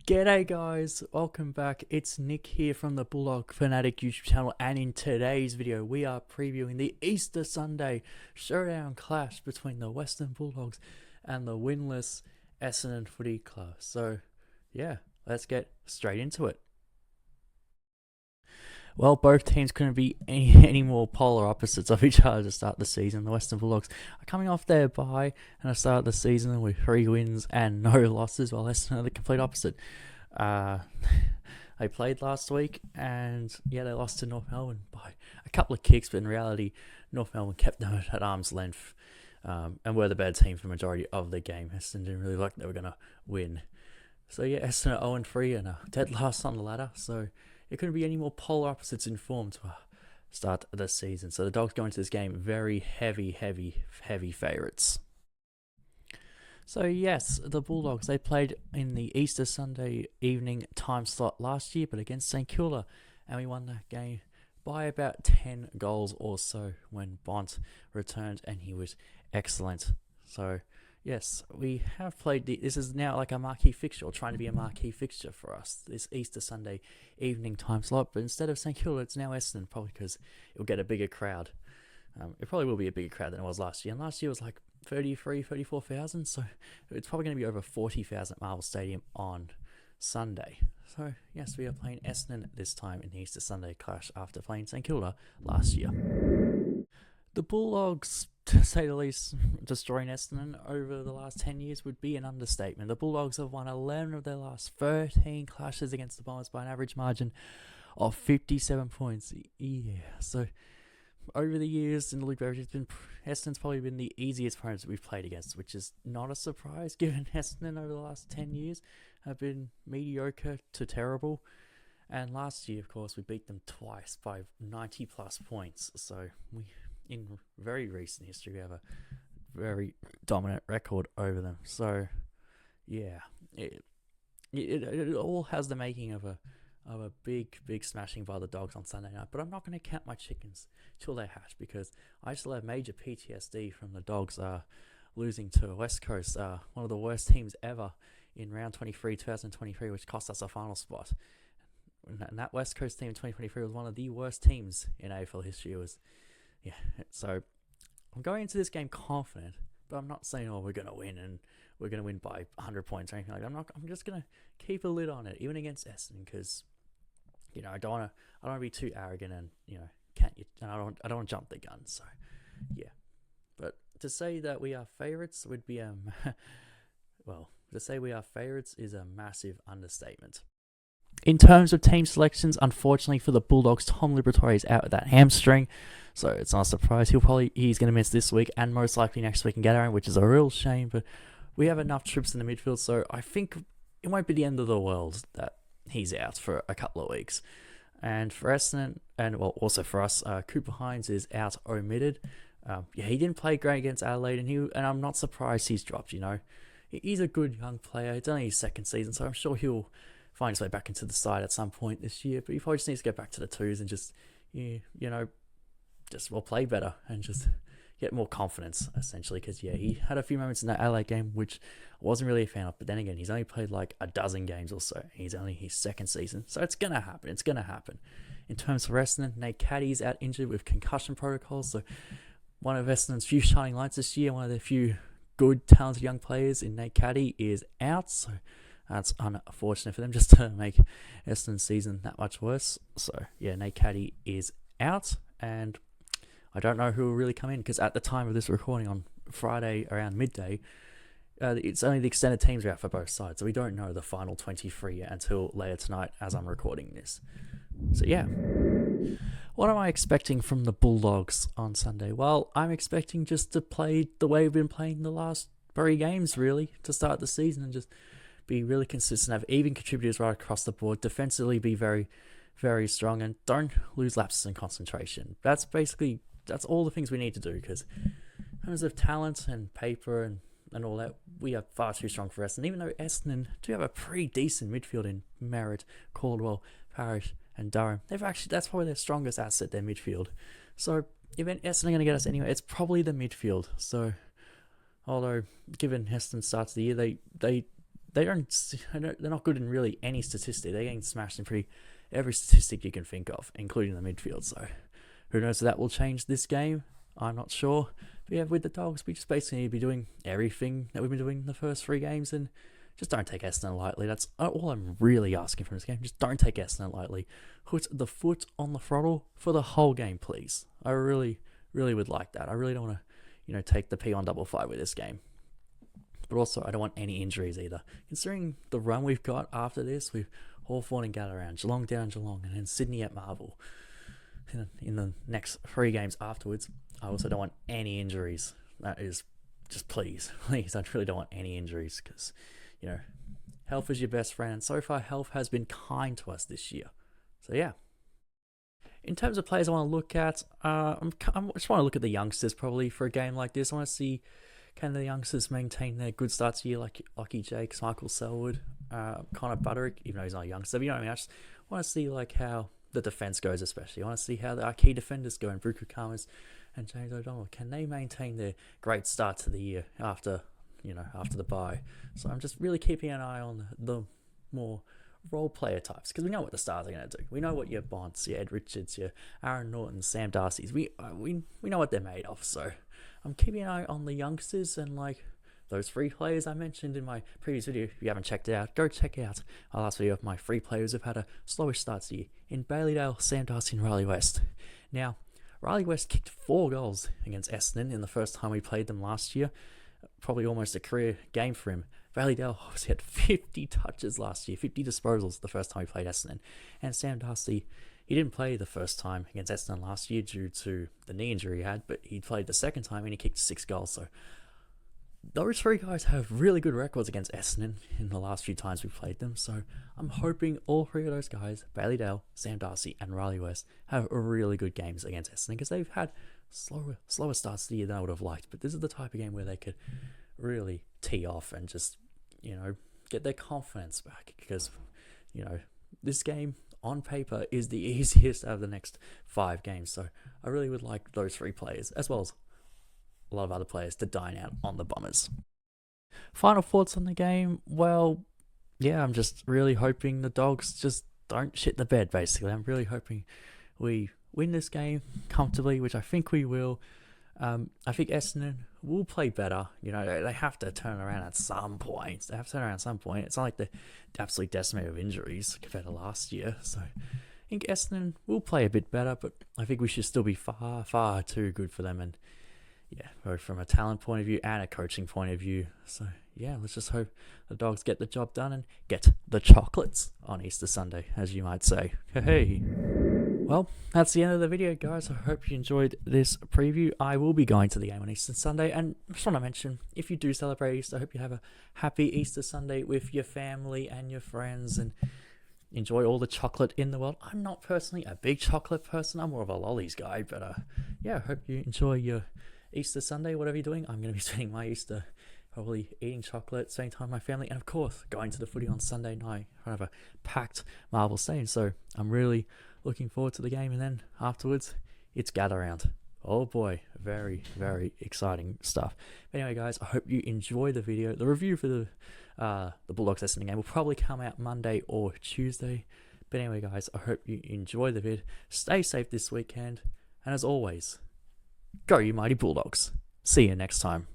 G'day guys, welcome back. It's Nick here from the Bulldog Fanatic YouTube channel, and in today's video we are previewing the Easter Sunday showdown clash between the Western Bulldogs and the winless Essendon Footy Club. So yeah, let's get straight into it. Well, both teams couldn't be any more polar opposites of each other to start the season. The Western Bulldogs are coming off their bye and start the season with 3 wins and no losses, while Essendon are the complete opposite. They played last week and yeah, they lost to North Melbourne by a couple of kicks, but in reality, North Melbourne kept them at arm's length and were the better team for the majority of the game. Essendon didn't really look like they were going to win. So yeah, Essendon are 0-3 and dead last on the ladder. So it couldn't be any more polar opposites in form to start the season. So the Dogs go into this game very heavy favourites. So yes, the Bulldogs, they played in the Easter Sunday evening time slot last year, but against St Kilda, and we won that game by about 10 goals or so when Bont returned, and he was excellent. So yes, we have played. This is now like a marquee fixture, or trying to be a marquee fixture for us, this Easter Sunday evening time slot. But instead of St Kilda, it's now Essendon, probably because it'll get a bigger crowd. It probably will be a bigger crowd than it was last year. And last year was like 34,000. So it's probably going to be over 40,000 at Marvel Stadium on Sunday. So yes, we are playing Essendon this time in the Easter Sunday clash after playing St Kilda last year. The Bulldogs, to say the least, destroying Essendon over the last 10 years would be an understatement. The Bulldogs have won 11 of their last 13 clashes against the Bombers by an average margin of 57 points. Yeah, so over the years in the league, Essendon's probably been the easiest opponents we've played against, which is not a surprise given Essendon over the last 10 years have been mediocre to terrible. And last year, of course, we beat them twice by 90 plus points. So in very recent history, we have a very dominant record over them. So yeah, it all has the making of a big smashing by the Dogs on Sunday night. But I'm not going to count my chickens till they hatch, because I still have major PTSD from the Dogs losing to West Coast, one of the worst teams ever in round 2023, which cost us a final spot. And that West Coast team in 2023 was one of the worst teams in AFL history. It was, yeah. So I'm going into this game confident, but I'm not saying, oh, we're going to win and we're going to win by 100 points or anything like that. I'm just going to keep a lid on it, even against Essendon, because I don't want to be too arrogant, and I don't want to jump the gun. So yeah, but to say that we are favourites would be to say we are favourites is a massive understatement. In terms of team selections, unfortunately for the Bulldogs, Tom Liberatore is out with that hamstring, so it's not a surprise. He's going to miss this week and most likely next week in Gathering, which is a real shame. But we have enough troops in the midfield, so I think it won't be the end of the world that he's out for a couple of weeks. And for Essendon, and well, also for us, Cooper Hines is out omitted. He didn't play great against Adelaide, and I'm not surprised he's dropped. He's a good young player. It's only his second season, so I'm sure he'll find his way back into the side at some point this year. But he probably just needs to get back to the twos and just play better and just get more confidence, essentially, because he had a few moments in that LA game which I wasn't really a fan of, but then again, he's only played like a dozen games or so. He's only his second season, so it's gonna happen. In terms of Essendon, Nate Caddy's out injured with concussion protocols, so one of Essendon's few shining lights this year, one of their few good talented young players in Nate Caddy is out, so that's unfortunate for them, just to make Essendon's season that much worse. So yeah, Nate Caddy is out, and I don't know who will really come in, because at the time of this recording on Friday around midday, it's only the extended teams are out for both sides, so we don't know the final 23 until later tonight as I'm recording this. So yeah, what am I expecting from the Bulldogs on Sunday? Well, I'm expecting just to play the way we've been playing the last 3 games, really, to start the season, and just be really consistent, have even contributors right across the board, defensively be very, very strong, and don't lose lapses in concentration. That's all the things we need to do, because in terms of talent and paper and all that, we are far too strong for Essendon. Even though Essendon do have a pretty decent midfield in Merritt, Caldwell, Parrish, and Durham, that's probably their strongest asset, their midfield. So if Essendon are going to get us anywhere, it's probably the midfield. So although given Essendon's start to the year, they they're not good in really any statistic. They're getting smashed in pretty every statistic you can think of, including the midfield. So who knows if that will change this game? I'm not sure. But yeah, with the Dogs, we just basically need to be doing everything that we've been doing in the first 3 games, and just don't take Essendon lightly. That's all I'm really asking from this game. Just don't take Essendon lightly. Put the foot on the throttle for the whole game, please. I really, really would like that. I really don't want to, take the P on 5 with this game. But also, I don't want any injuries either. Considering the run we've got after this, with Hawthorn and Gallagher, Geelong down Geelong, and then Sydney at Marvel in the next 3 games afterwards, I also don't want any injuries. That is just please, I really don't want any injuries because, health is your best friend, and so far health has been kind to us this year. So yeah. In terms of players I want to look at, I just want to look at the youngsters probably for a game like this. I want to see, can the youngsters maintain their good starts here, like Lockie Jakes, Michael Selwood, Connor Butterick, even though he's not a youngster. But you know what I mean? I just want to see how the defence goes, especially. I want to see how our key defenders go, and Bruku Khamis and James O'Donnell. Can they maintain their great start to the year after the bye? So I'm just really keeping an eye on the more role player types, because we know what the stars are going to do. We know what your Bonds, your Ed Richards, your Aaron Norton, Sam Darcy's. We know what they're made of. So I'm keeping an eye on the youngsters, and those 3 players I mentioned in my previous video. If you haven't checked it out, go check out my last video of my 3 players who've had a slowish start to the year in Bailey Dale, Sam Darcy, and Riley West. Now, Riley West kicked 4 goals against Essendon in the first time we played them last year. Probably almost a career game for him. Bailey Dale obviously had 50 touches last year, 50 disposals the first time we played Essendon. And Sam Darcy, he didn't play the first time against Essendon last year due to the knee injury he had, but he played the second time and he kicked 6 goals. So those 3 guys have really good records against Essendon in the last few times we played them. So I'm hoping all 3 of those guys, Bailey Dale, Sam Darcy, and Riley West, have really good games against Essendon, because they've had slower starts to the year than I would have liked. But this is the type of game where they could really tee off and just, get their confidence back, because, this game on paper is the easiest out of the next 5 games. So I really would like those 3 players, as well as a lot of other players, to dine out on the Bombers. Final thoughts on the game? Well, yeah, I'm just really hoping the Dogs just don't shit the bed, basically. I'm really hoping we win this game comfortably, which I think we will. I think Essendon will play better. They have to turn around at some point. It's not like they're absolutely decimated with injuries compared to last year. So I think Essendon will play a bit better, but I think we should still be far, far too good for them. And yeah, both from a talent point of view and a coaching point of view. So yeah, let's just hope the Dogs get the job done and get the chocolates on Easter Sunday, as you might say. Hey. Well, that's the end of the video, guys. I hope you enjoyed this preview. I will be going to the game on Easter Sunday, and I just want to mention, if you do celebrate Easter, I hope you have a happy Easter Sunday with your family and your friends, and enjoy all the chocolate in the world. I'm not personally a big chocolate person. I'm more of a lollies guy, but yeah, I hope you enjoy your Easter Sunday, whatever you're doing. I'm going to be spending my Easter probably eating chocolate, spending time with my family, and of course, going to the footy on Sunday night. I have a packed Marvel Stadium, so I'm really looking forward to the game, and then afterwards, it's gather round. Oh boy, very, very exciting stuff. But anyway, guys, I hope you enjoy the video. The review for the Bulldogs Essendon game will probably come out Monday or Tuesday. But anyway, guys, I hope you enjoy the vid. Stay safe this weekend, and as always, go you mighty Bulldogs. See you next time.